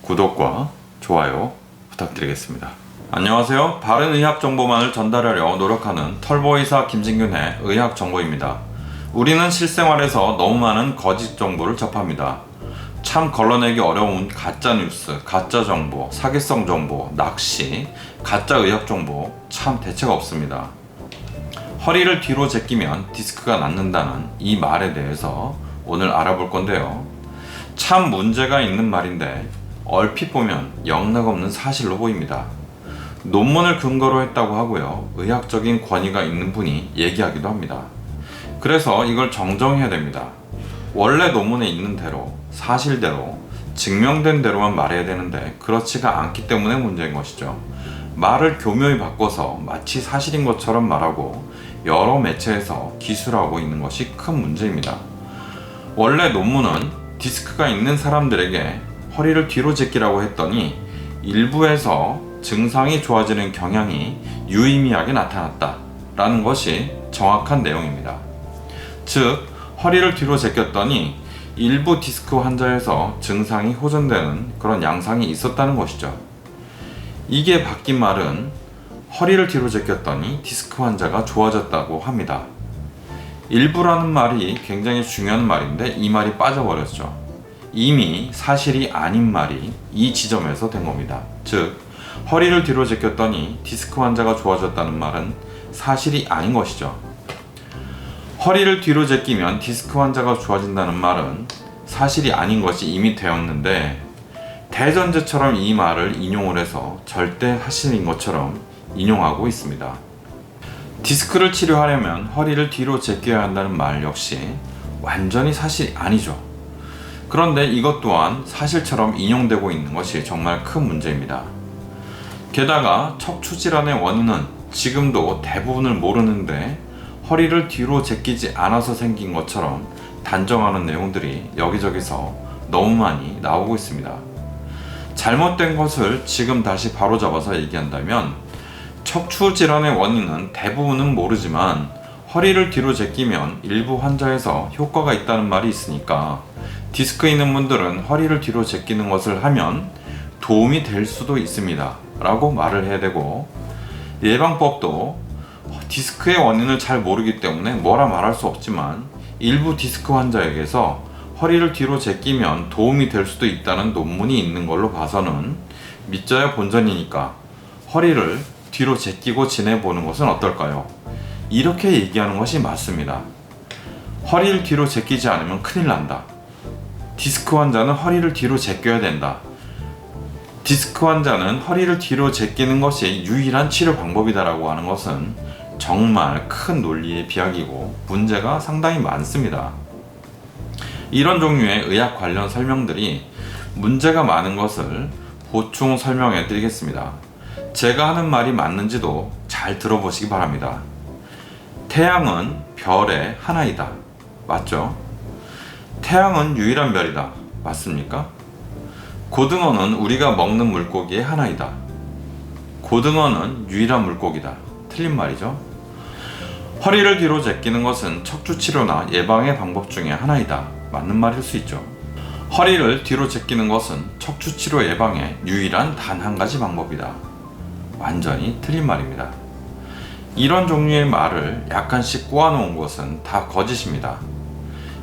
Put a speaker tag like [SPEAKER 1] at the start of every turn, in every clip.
[SPEAKER 1] 구독과 좋아요 부탁드리겠습니다. 안녕하세요. 바른 의학 정보만을 전달하려 노력하는 털보의사 김진균의 의학 정보입니다. 우리는 실생활에서 너무 많은 거짓 정보를 접합니다. 참 걸러내기 어려운 가짜 뉴스, 가짜 정보, 사기성 정보, 낚시, 가짜 의학 정보 참 대체가 없습니다. 허리를 뒤로 제끼면 디스크가 낫는다는 이 말에 대해서 오늘 알아볼 건데요. 참 문제가 있는 말인데 얼핏 보면 영락없는 사실로 보입니다. 논문을 근거로 했다고 하고요. 의학적인 권위가 있는 분이 얘기하기도 합니다. 그래서 이걸 정정해야 됩니다. 원래 논문에 있는 대로, 사실대로, 증명된 대로만 말해야 되는데 그렇지가 않기 때문에 문제인 것이죠. 말을 교묘히 바꿔서 마치 사실인 것처럼 말하고 여러 매체에서 기술하고 있는 것이 큰 문제입니다. 원래 논문은 디스크가 있는 사람들에게 허리를 뒤로 제끼라고 했더니 일부에서 증상이 좋아지는 경향이 유의미하게 나타났다 라는 것이 정확한 내용입니다. 즉, 허리를 뒤로 제꼈더니 일부 디스크 환자에서 증상이 호전되는 그런 양상이 있었다는 것이죠. 이게 바뀐 말은 허리를 뒤로 제꼈더니 디스크 환자가 좋아졌다고 합니다. 일부라는 말이 굉장히 중요한 말인데 이 말이 빠져버렸죠. 이미 사실이 아닌 말이 이 지점에서 된 겁니다. 즉, 허리를 뒤로 제꼈더니 디스크 환자가 좋아졌다는 말은 사실이 아닌 것이죠. 허리를 뒤로 제끼면 디스크 환자가 좋아진다는 말은 사실이 아닌 것이 이미 되었는데 대전제처럼 이 말을 인용을 해서 절대 사실인 것처럼 인용하고 있습니다. 디스크를 치료하려면 허리를 뒤로 제껴야 한다는 말 역시 완전히 사실이 아니죠. 그런데 이것 또한 사실처럼 인용되고 있는 것이 정말 큰 문제입니다. 게다가 척추질환의 원인은 지금도 대부분을 모르는데 허리를 뒤로 제끼지 않아서 생긴 것처럼 단정하는 내용들이 여기저기서 너무 많이 나오고 있습니다. 잘못된 것을 지금 다시 바로잡아서 얘기한다면 척추질환의 원인은 대부분은 모르지만 허리를 뒤로 제끼면 일부 환자에서 효과가 있다는 말이 있으니까 디스크 있는 분들은 허리를 뒤로 제끼는 것을 하면 도움이 될 수도 있습니다 라고 말을 해야 되고, 예방법도 디스크의 원인을 잘 모르기 때문에 뭐라 말할 수 없지만 일부 디스크 환자에게서 허리를 뒤로 제끼면 도움이 될 수도 있다는 논문이 있는 걸로 봐서는 믿자야 본전이니까 허리를 뒤로 제끼고 지내보는 것은 어떨까요? 이렇게 얘기하는 것이 맞습니다. 허리를 뒤로 제끼지 않으면 큰일 난다. 디스크 환자는 허리를 뒤로 제껴야 된다. 디스크 환자는 허리를 뒤로 제끼는 것이 유일한 치료 방법이다라고 하는 것은 정말 큰 논리의 비약이고 문제가 상당히 많습니다. 이런 종류의 의학 관련 설명들이 문제가 많은 것을 보충 설명해 드리겠습니다. 제가 하는 말이 맞는지도 잘 들어보시기 바랍니다. 태양은 별의 하나이다. 맞죠? 태양은 유일한 별이다. 맞습니까? 고등어는 우리가 먹는 물고기의 하나이다. 고등어는 유일한 물고기다. 틀린 말이죠. 허리를 뒤로 제끼는 것은 척추치료나 예방의 방법 중에 하나이다. 맞는 말일 수 있죠. 허리를 뒤로 제끼는 것은 척추치료 예방의 유일한 단 한 가지 방법이다. 완전히 틀린 말입니다. 이런 종류의 말을 약간씩 꼬아놓은 것은 다 거짓입니다.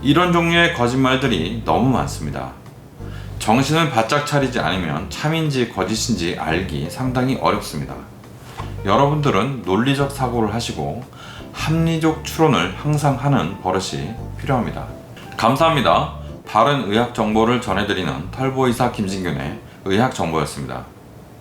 [SPEAKER 1] 이런 종류의 거짓말들이 너무 많습니다. 정신을 바짝 차리지 않으면 참인지 거짓인지 알기 상당히 어렵습니다. 여러분들은 논리적 사고를 하시고 합리적 추론을 항상 하는 버릇이 필요합니다. 감사합니다. 바른 의학 정보를 전해드리는 털보의사 김진균의 의학 정보였습니다.